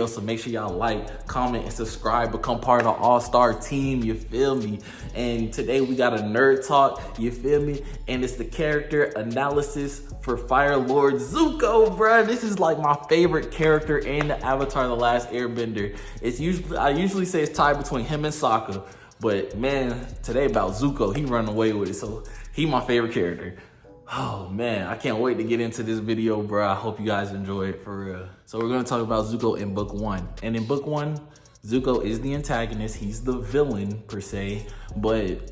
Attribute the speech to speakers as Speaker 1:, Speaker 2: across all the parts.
Speaker 1: video. So make sure y'all like, comment, and subscribe. Become part of the All-Star team, you feel me? And today we got a nerd talk, you feel me? And it's the character analysis for Fire Lord Zuko, bruh. This is like my favorite character in Avatar: The Last Airbender. I usually say it's tied between him and Sokka, but man, today about Zuko, he run away with it. So he my favorite character. Oh man, I can't wait to get into this video, bro. I hope you guys enjoy it for real. So we're gonna talk about Zuko in book 1. And in book 1, Zuko is the antagonist. He's the villain per se, but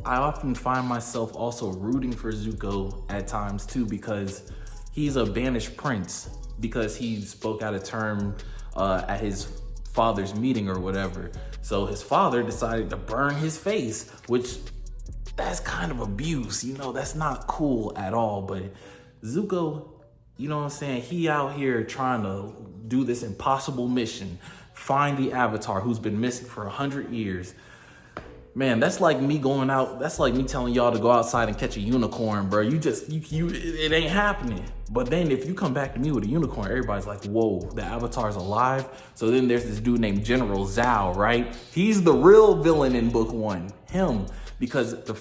Speaker 1: I often find myself also rooting for Zuko at times too, because he's a banished prince because he spoke out a term at his father's meeting or whatever. So his father decided to burn his face, which that's kind of abuse, you know, that's not cool at all. But Zuko, you know what I'm saying? He out here trying to do this impossible mission, find the Avatar who's been missing for 100 years. Man, that's like me going out. That's like me telling y'all to go outside and catch a unicorn, bro. It ain't happening. But then if you come back to me with a unicorn, everybody's like, whoa, the Avatar's alive. So then there's this dude named General Zhao, right? He's the real villain in book 1, him. Because the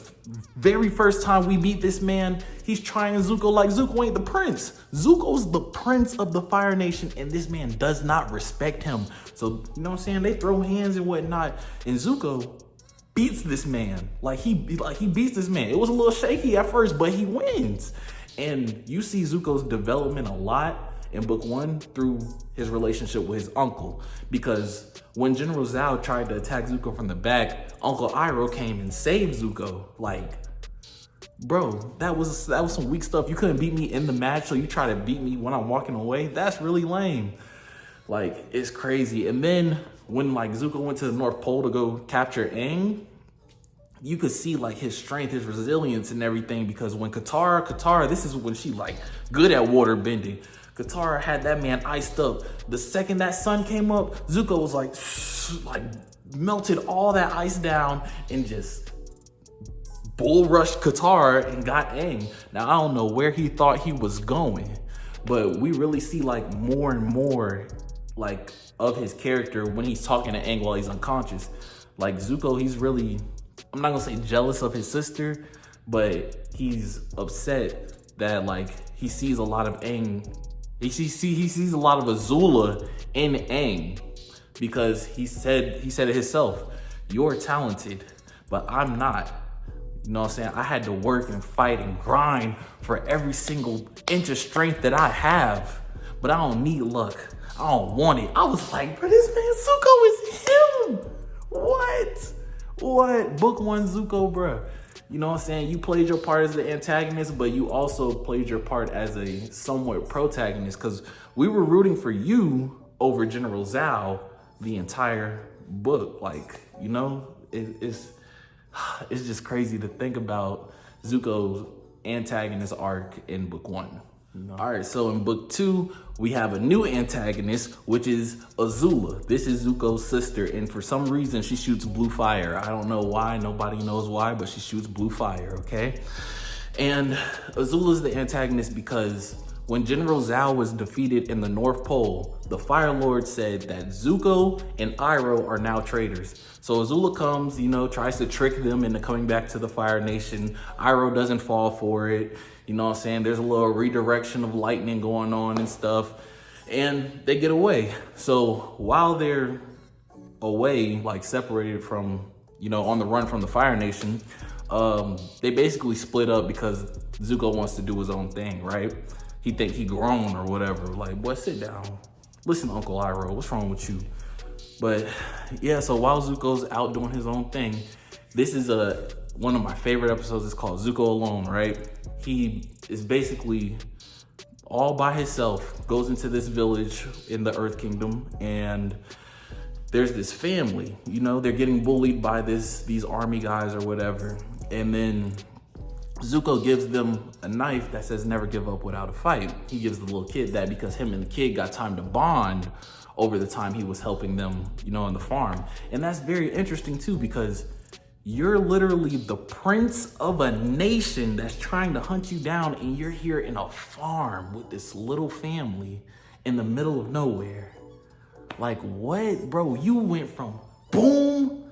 Speaker 1: very first time we meet this man, he's trying Zuko like Zuko ain't the prince. Zuko's the prince of the Fire Nation, and this man does not respect him. So, you know what I'm saying? They throw hands and whatnot, and Zuko beats this man. He beats this man. It was a little shaky at first, but he wins. And you see Zuko's development a lot in book 1 through his relationship with his uncle. Because when General Zhao tried to attack Zuko from the back, Uncle Iroh came and saved Zuko. Like, bro, that was some weak stuff. You couldn't beat me in the match, so you try to beat me when I'm walking away? That's really lame. Like, it's crazy. And then when like Zuko went to the North Pole to go capture Aang, you could see like his strength, his resilience and everything, because when Katara, this is when she like good at water bending. Katara had that man iced up. The second that sun came up, Zuko was like melted all that ice down and just bull rushed Katara and got Aang. Now, I don't know where he thought he was going, but we really see like more and more like of his character when he's talking to Aang while he's unconscious. Like Zuko, he's really, I'm not gonna say jealous of his sister, but he's upset that like he sees a lot of Aang. He sees a lot of Azula in Aang, because he said it himself, you're talented, but I'm not. You know what I'm saying? I had to work and fight and grind for every single inch of strength that I have, but I don't need luck. I don't want it. I was like, bro, this man Zuko is him. What? Book 1 Zuko, bro. You know what I'm saying? You played your part as the antagonist, but you also played your part as a somewhat protagonist, because we were rooting for you over General Zhao the entire book. Like, you know, it's just crazy to think about Zuko's antagonist arc in book 1. No. All right, so in book 2, we have a new antagonist, which is Azula. This is Zuko's sister, and for some reason, she shoots blue fire. I don't know why, nobody knows why, but she shoots blue fire, okay? And Azula's the antagonist because when General Zhao was defeated in the North Pole, the Fire Lord said that Zuko and Iroh are now traitors. So Azula comes, you know, tries to trick them into coming back to the Fire Nation. Iroh doesn't fall for it. You know what I'm saying? There's a little redirection of lightning going on and stuff, and they get away. So while they're away, like separated from, you know, on the run from the Fire Nation, they basically split up because Zuko wants to do his own thing, right? He think he grown or whatever. Like, boy, sit down. Listen, Uncle Iroh, what's wrong with you? But yeah, so while Zuko's out doing his own thing, this is one of my favorite episodes. It's called Zuko Alone, right? He is basically all by himself, goes into this village in the Earth Kingdom, and there's this family, you know, they're getting bullied by these army guys or whatever. And then Zuko gives them a knife that says never give up without a fight. He gives the little kid that because him and the kid got time to bond over the time he was helping them, you know, on the farm. And that's very interesting too, because you're literally the prince of a nation that's trying to hunt you down, and you're here in a farm with this little family in the middle of nowhere. Like, what? Bro, you went from boom,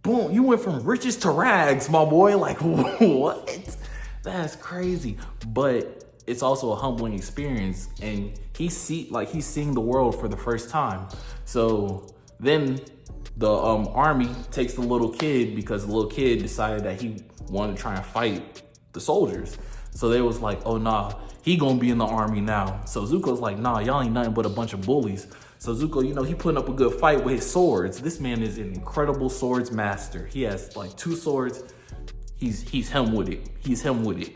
Speaker 1: boom. You went from riches to rags, my boy. Like, what? That's crazy. But it's also a humbling experience. And he's seeing the world for the first time. So then the army takes the little kid because the little kid decided that he wanted to try and fight the soldiers. So they was like, oh nah, he gonna be in the army now. So Zuko's like, nah, y'all ain't nothing but a bunch of bullies. So Zuko, you know, he putting up a good fight with his swords. This man is an incredible swords master. He has like 2 swords. He's him with it. He's him with it.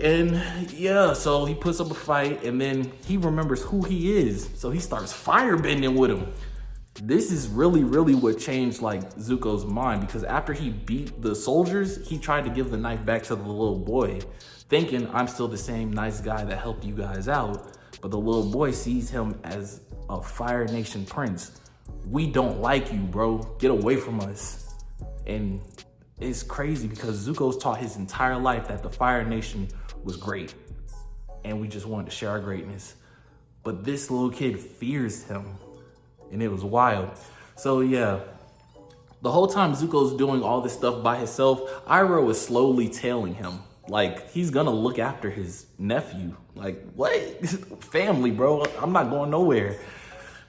Speaker 1: And yeah, so he puts up a fight and then he remembers who he is. So he starts firebending with him. This is really what changed like Zuko's mind, because after he beat the soldiers, he tried to give the knife back to the little boy, thinking I'm still the same nice guy that helped you guys out. But the little boy sees him as a Fire Nation prince. We don't like you, bro. Get away from us. And it's crazy because Zuko's taught his entire life that the Fire Nation was great and we just wanted to share our greatness. But this little kid fears him. And it was wild. So yeah, the whole time Zuko's doing all this stuff by himself, Iroh is slowly tailing him. Like, he's gonna look after his nephew. Like, what? Family, bro. I'm not going nowhere.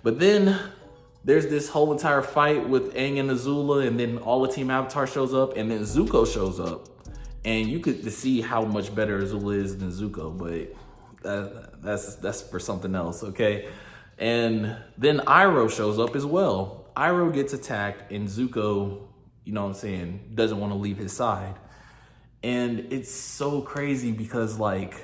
Speaker 1: But then there's this whole entire fight with Aang and Azula, and then all the Team Avatar shows up, and then Zuko shows up. And you could see how much better Azula is than Zuko, but that's for something else, okay? And then Iroh shows up as well. Iroh gets attacked and Zuko, you know what I'm saying, doesn't want to leave his side. And it's so crazy because like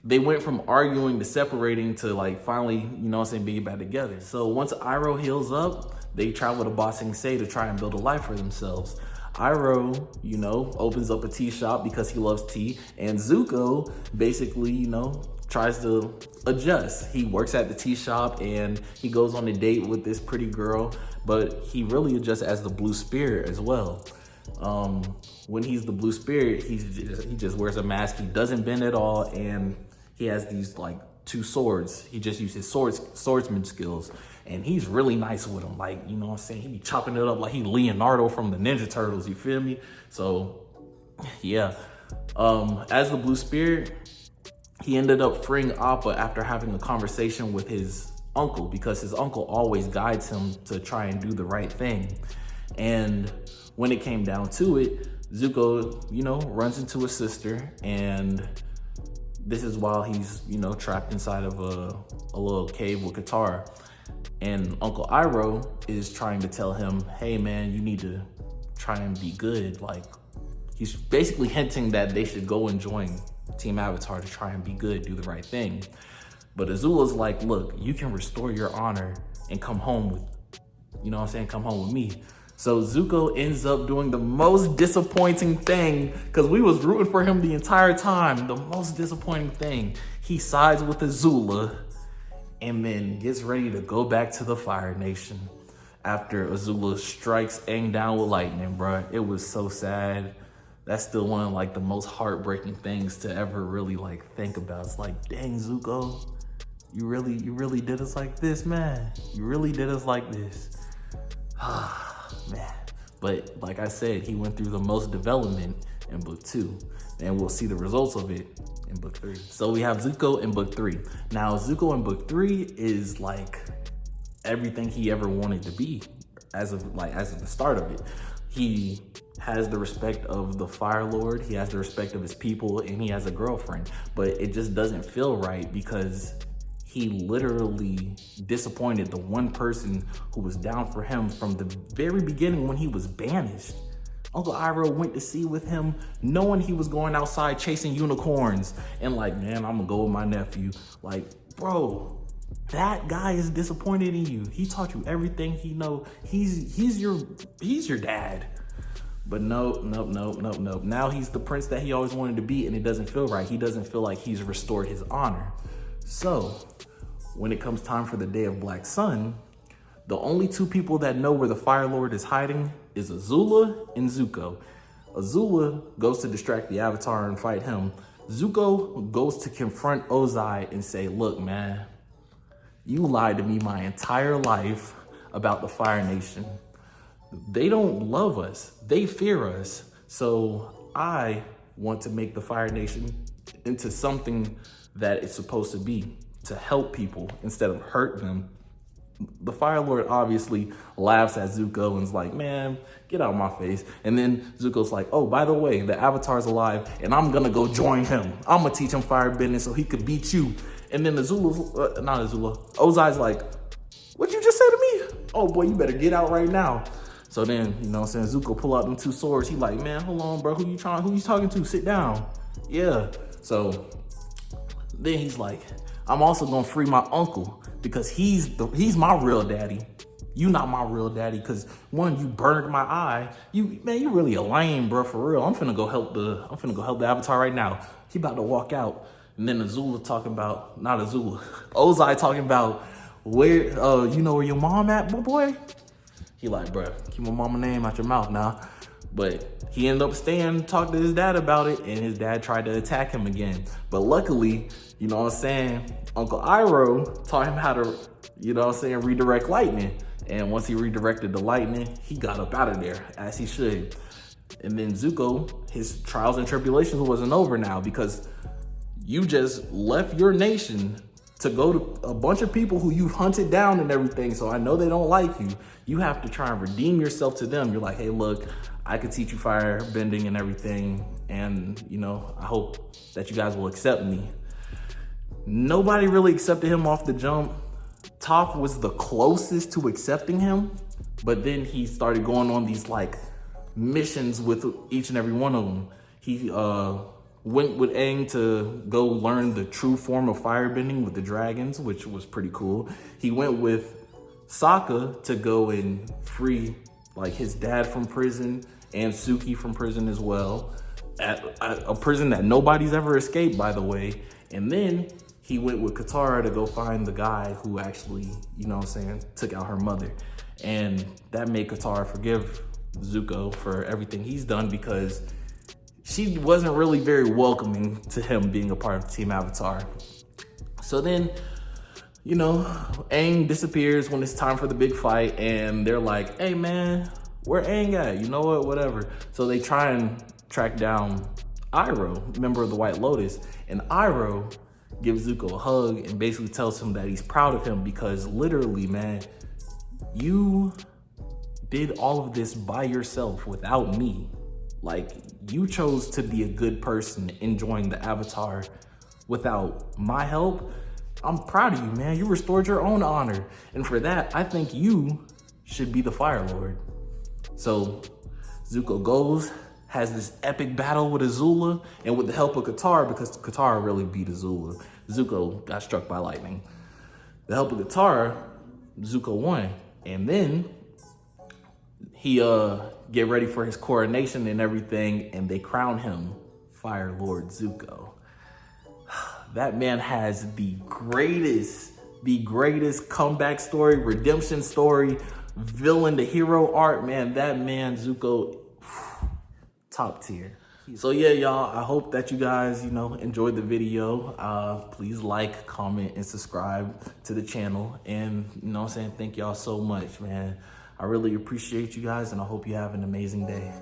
Speaker 1: they went from arguing to separating to like finally, you know what I'm saying, being back together. So once Iroh heals up, they travel to Ba Sing Se to try and build a life for themselves. Iroh, you know, opens up a tea shop because he loves tea. And Zuko basically, you know, tries to adjust. He works at the tea shop and he goes on a date with this pretty girl, but he really adjusts as the blue spirit as well. When he's the blue spirit, he just wears a mask. He doesn't bend at all, and he has these like 2 swords. He just uses swordsman skills, and he's really nice with them. Like, you know what I'm saying? He be chopping it up like he Leonardo from the Ninja Turtles, you feel me? So yeah, as the blue spirit, he ended up freeing Appa after having a conversation with his uncle, because his uncle always guides him to try and do the right thing. And when it came down to it, Zuko, you know, runs into his sister, and this is while he's, you know, trapped inside of a little cave with Katara. And Uncle Iroh is trying to tell him, hey man, you need to try and be good. Like, he's basically hinting that they should go and join Team Avatar to try and be good, do the right thing. But Azula's like, look, you can restore your honor and come home with, you know what I'm saying, come home with me. So Zuko ends up doing the most disappointing thing, because we was rooting for him the entire time. The most disappointing thing. He sides with Azula and then gets ready to go back to the Fire Nation after Azula strikes Aang down with lightning, bro. It was so sad. That's still one of like the most heartbreaking things to ever really like think about. It's like, dang, Zuko, you really did us like this, man. You really did us like this. Man. But like I said, he went through the most development in book 2, and we'll see the results of it in book 3. So we have Zuko in book 3. Now Zuko in book 3 is like everything he ever wanted to be as of the start of it. He has the respect of the Fire Lord, he has the respect of his people, and he has a girlfriend. But it just doesn't feel right because he literally disappointed the one person who was down for him from the very beginning when he was banished. Uncle Iroh went to sea with him knowing he was going outside chasing unicorns and like, man, I'm gonna go with my nephew. Like, bro, that guy is disappointed in you. He taught you everything he know. He's your dad. But nope. Now he's the prince that he always wanted to be, and it doesn't feel right. He doesn't feel like he's restored his honor. So when it comes time for the Day of Black Sun, the only 2 people that know where the Fire Lord is hiding is Azula and Zuko. Azula goes to distract the Avatar and fight him. Zuko goes to confront Ozai and say, look, man, You lied to me my entire life about the Fire Nation. They don't love us. They fear us. So I want to make the Fire Nation into something that it's supposed to be, to help people instead of hurt them. The Fire Lord obviously laughs at Zuko and is like, man, get out of my face. And then Zuko's like, oh, by the way, the Avatar's alive and I'm gonna go join him. I'm gonna teach him firebending so he could beat you. And then Ozai's like, what'd you just say to me? Oh boy, you better get out right now. So then, you know what I'm saying, Zuko pull out them two swords. He like, man, hold on, bro, who you talking to? Sit down. Yeah. So then he's like, I'm also gonna free my uncle because he's my real daddy. You not my real daddy, because one, you burned my eye. You really a lame, bro, for real. I'm finna go help the Avatar right now. He about to walk out. And then Ozai talking about where, you know where your mom at, boy? He like, bro, keep my mama name out your mouth now. But he ended up staying, talked to his dad about it, and his dad tried to attack him again. But luckily, you know what I'm saying, Uncle Iroh taught him how to, you know what I'm saying, redirect lightning. And once he redirected the lightning, he got up out of there, as he should. And then Zuko, his trials and tribulations wasn't over now, because you just left your nation to go to a bunch of people who you've hunted down and everything. So I know they don't like you. You have to try and redeem yourself to them. You're like, hey, look, I could teach you fire bending and everything. And, you know, I hope that you guys will accept me. Nobody really accepted him off the jump. Toph was the closest to accepting him, but then he started going on these like missions with each and every one of them. He went with Aang to go learn the true form of firebending with the dragons, which was pretty cool. He went with Sokka to go and free like his dad from prison and Suki from prison as well, at a prison that nobody's ever escaped, by the way. And then he went with Katara to go find the guy who actually, you know what I'm saying, took out her mother. And that made Katara forgive Zuko for everything he's done, because she wasn't really very welcoming to him being a part of Team Avatar. So then, you know, Aang disappears when it's time for the big fight, and they're like, hey man, where Aang at? You know what, whatever. So they try and track down Iroh, member of the White Lotus, and Iroh gives Zuko a hug and basically tells him that he's proud of him, because literally, man, you did all of this by yourself without me. Like, you chose to be a good person enjoying the Avatar without my help. I'm proud of you, man. You restored your own honor. And for that, I think you should be the Fire Lord. So Zuko goes, has this epic battle with Azula, and with the help of Katara, because Katara really beat Azula. Zuko got struck by lightning. The help of Katara, Zuko won. And then he get ready for his coronation and everything, and they crown him Fire Lord Zuko. That man has the greatest comeback story, redemption story, villain to hero arc, man. That man, Zuko, top tier. So yeah, y'all, I hope that you guys, you know, enjoyed the video. Please like, comment, and subscribe to the channel. And, you know what I'm saying, thank y'all so much, man. I really appreciate you guys, and I hope you have an amazing day.